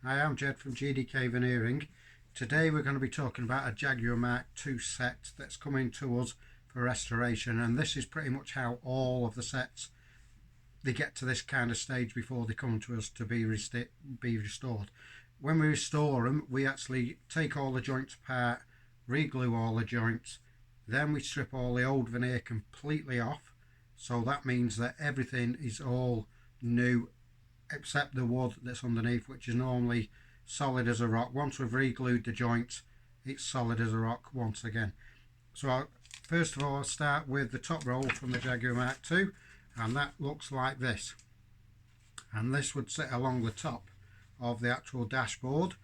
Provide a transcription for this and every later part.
I am Jed from GDK Veneering. Today we're going to be talking about a Jaguar Mark II set that's coming to us for restoration, and this is pretty much how all of the sets they get to this kind of stage before they come to us to be restored. When we restore them, we actually take all the joints apart, re-glue all the joints, then we strip all the old veneer completely off, so that means that everything is all new except the wood that's underneath, which is normally solid as a rock. Once we've re-glued the joints, it's solid as a rock once again. So first of all, I'll start with the top roll from the Jaguar Mark II, and that looks like this. And this would sit along the top of the actual dashboard.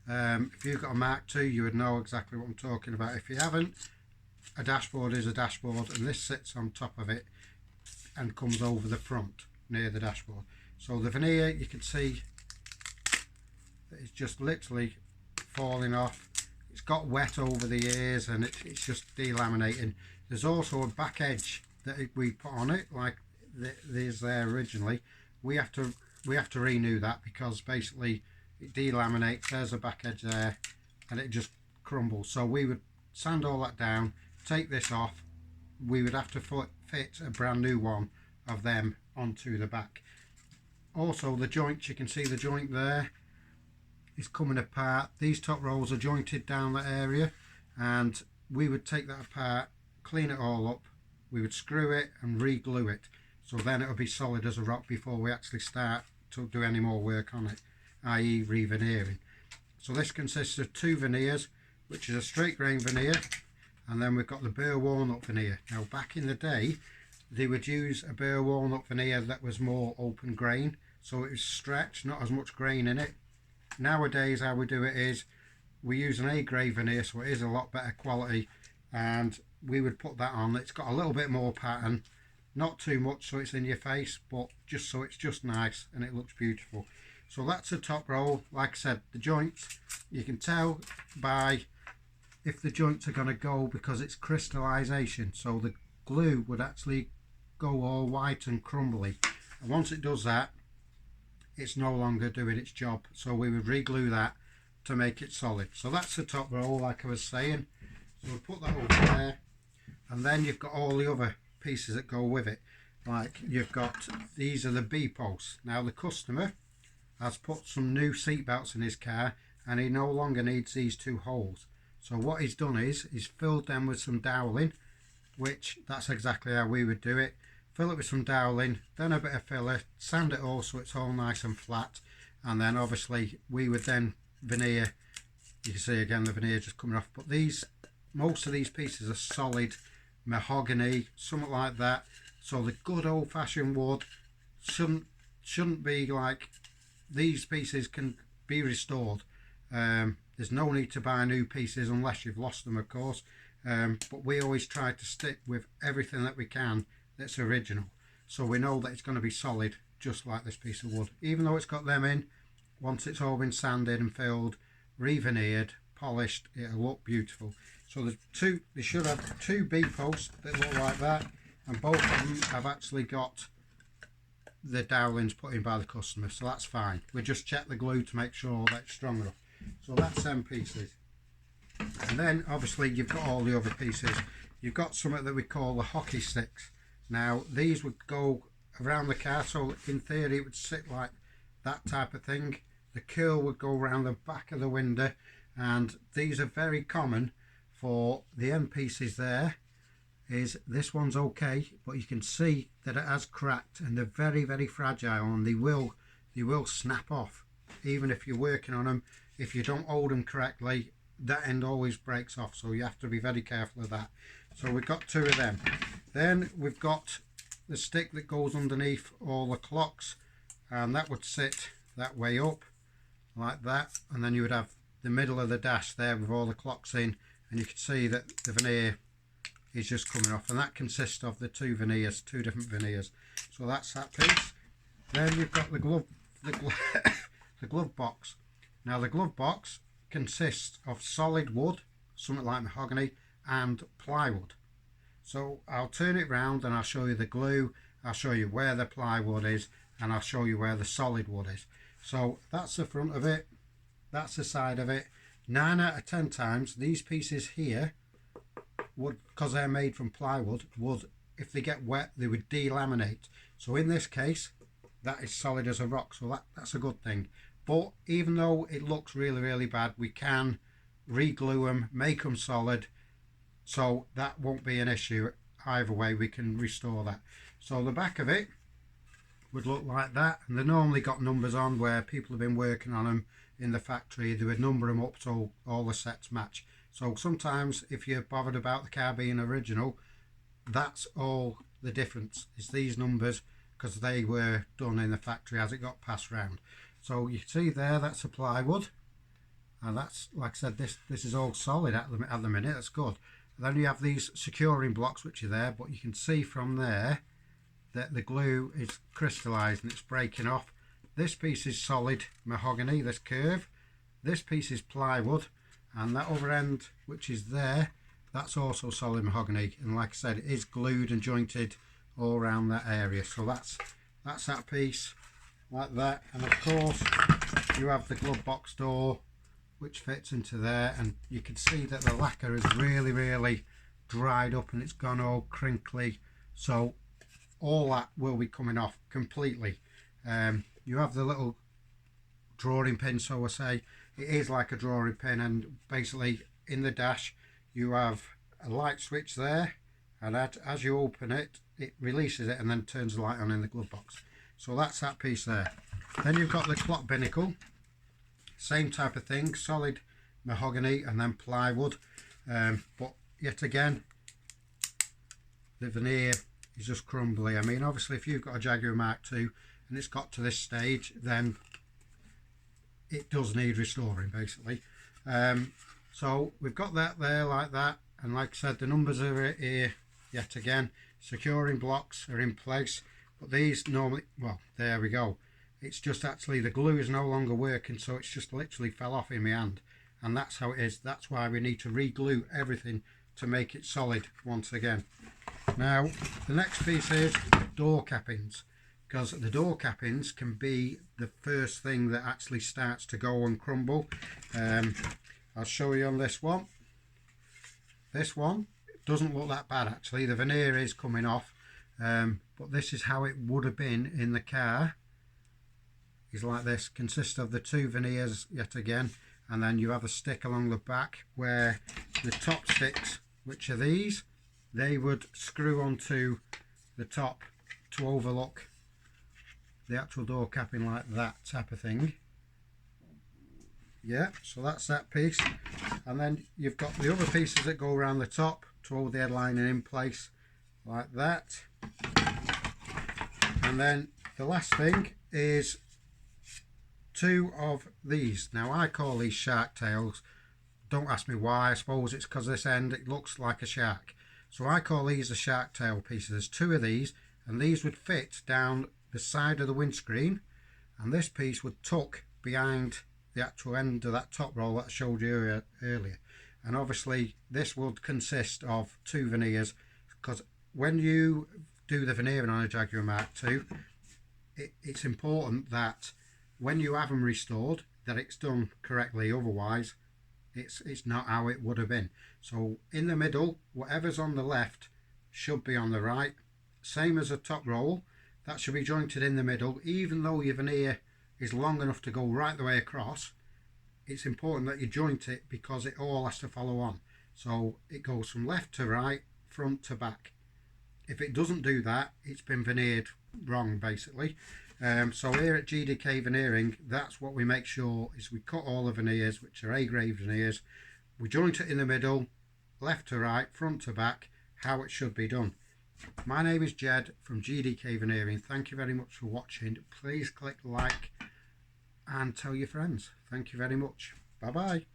If you've got a Mark II, you would know exactly what I'm talking about. If you haven't, a dashboard is a dashboard, and this sits on top of it and comes over the front near the dashboard. So the veneer, you can see that it's just literally falling off. It's got wet over the years and it's just delaminating. There's also a back edge that we put on it, like there's there originally. We have to renew that because basically it delaminates. There's a back edge there and it just crumbles. So we would sand all that down, take this off. We would have to fit a brand new one of them onto the back. Also the joints, you can see the joint there is coming apart. These top rolls are jointed down that area, and we would take that apart, clean it all up, we would screw it and re-glue it, so then it will be solid as a rock before we actually start to do any more work on it, i.e. re-veneering. So this consists of two veneers, which is a straight grain veneer, and then we've got the burr walnut veneer. Now back in the day they would use a burr walnut veneer that was more open grain, so it was stretched, not as much grain in it. Nowadays how we do it is we use an A-grade veneer, so it is a lot better quality, and we would put that on. It's got a little bit more pattern, not too much so it's in your face, but just so it's just nice and it looks beautiful. So that's the top roll. Like I said, the joints, you can tell by if the joints are going to go because it's crystallization, so the glue would actually go all white and crumbly, and once it does that, it's no longer doing its job, so we would re-glue that to make it solid. So that's the top roll, like I was saying. So we'll put that over there, and then you've got all the other pieces that go with it. Like you've got, these are the B posts. Now the customer has put some new seat belts in his car and he no longer needs these two holes. So what he's done is he's filled them with some doweling, which that's exactly how we would do it. Fill it with some doweling, then a bit of filler, sand it all so it's all nice and flat, and then obviously we would then veneer. You can see again the veneer just coming off, but most of these pieces are solid mahogany, something like that. So the good old-fashioned wood shouldn't be like, these pieces can be restored. There's no need to buy new pieces unless you've lost them, of course, but we always try to stick with everything that we can that's original, so we know that it's going to be solid just like this piece of wood. Even though it's got them in, once it's all been sanded and filled, re-veneered, polished, it'll look beautiful. So they should have two B posts that look like that, and both of them have actually got the dowelings put in by the customer, so that's fine. We just check the glue to make sure that it's strong enough. So that's them pieces, and then obviously you've got all the other pieces. You've got something that we call the hockey sticks. Now these would go around the car, so in theory it would sit like that type of thing. The curl would go around the back of the window, and these are very common for the end pieces. There is, this one's okay, but you can see that it has cracked and they're very, very fragile, and they will snap off even if you're working on them. If you don't hold them correctly, that end always breaks off, so you have to be very careful of that. So we've got two of them. Then we've got the stick that goes underneath all the clocks, and that would sit that way up like that, and then you would have the middle of the dash there with all the clocks in, and you can see that the veneer is just coming off, and that consists of the two veneers, two different veneers. So that's that piece. Then you've got the glove box. Now the glove box consists of solid wood, something like mahogany, and plywood. So I'll turn it round and I'll show you the glue, I'll show you where the plywood is, and I'll show you where the solid wood is. So that's the front of it. that's the side of it. 9 out of 10 times these pieces here would, because they're made from plywood, would, if they get wet, they would delaminate. So in this case, that is solid as a rock, so that's a good thing. But even though it looks really, really bad, we can re-glue them, make them solid, so that won't be an issue. Either way, we can restore that. So the back of it would look like that, and they normally got numbers on where people have been working on them in the factory. They would number them up so all the sets match. So sometimes if you're bothered about the car being original, that's all the difference, is these numbers, because they were done in the factory as it got passed round. So you see there, that's a plywood, and that's, like I said, this is all solid at the minute. That's good. And then you have these securing blocks which are there, but you can see from there that the glue is crystallized and it's breaking off. This piece is solid mahogany, this curve. This piece is plywood, and that other end which is there, that's also solid mahogany, and like I said, it is glued and jointed all around that area. So that's that piece like that. And of course you have the glove box door which fits into there, and you can see that the lacquer is really dried up and it's gone all crinkly, so all that will be coming off completely. You have the little drawing pin, so I say it is like a drawing pin, and basically in the dash you have a light switch there, and as you open it, it releases it and then turns the light on in the glove box. So that's that piece there. Then you've got the clock binnacle, same type of thing, solid mahogany and then plywood, but yet again the veneer is just crumbly. I mean, obviously if you've got a Jaguar Mark II and it's got to this stage, then it does need restoring basically. So we've got that there like that, and like I said, the numbers are here yet again. Securing blocks are in place, but these normally, well, there we go, it's just actually the glue is no longer working, so it's just literally fell off in my hand, and that's how it is. That's why we need to re-glue everything to make it solid once again. Now the next piece is door cappings, because the door cappings can be the first thing that actually starts to go and crumble. I'll show you on this one. This one doesn't look that bad actually, the veneer is coming off, but this is how it would have been in the car. Is like this, consists of the two veneers yet again, and then you have a stick along the back where the top sticks, which are these, they would screw onto the top to overlook the actual door capping, like that type of thing. Yeah, so that's that piece, and then you've got the other pieces that go around the top to hold the headlining in place like that. And then the last thing is two of these. Now I call these shark tails, don't ask me why. I suppose it's because this end, it looks like a shark, so I call these the shark tail pieces. There's two of these, and these would fit down the side of the windscreen, and this piece would tuck behind the actual end of that top roll that I showed you earlier. And obviously this would consist of two veneers, because when you do the veneering on a Jaguar Mark II, it's important that when you have them restored that it's done correctly, otherwise it's not how it would have been. So in the middle, whatever's on the left should be on the right, same as a top roll, that should be jointed in the middle. Even though your veneer is long enough to go right the way across, it's important that you joint it, because it all has to follow on, so it goes from left to right, front to back. If it doesn't do that, it's been veneered wrong basically. So here at GDK Veneering, that's what we make sure, is we cut all the veneers, which are A-grade veneers, we joint it in the middle, left to right, front to back, how it should be done. My name is Jed from GDK Veneering. Thank you very much for watching. Please click like and tell your friends. Thank you very much. Bye bye.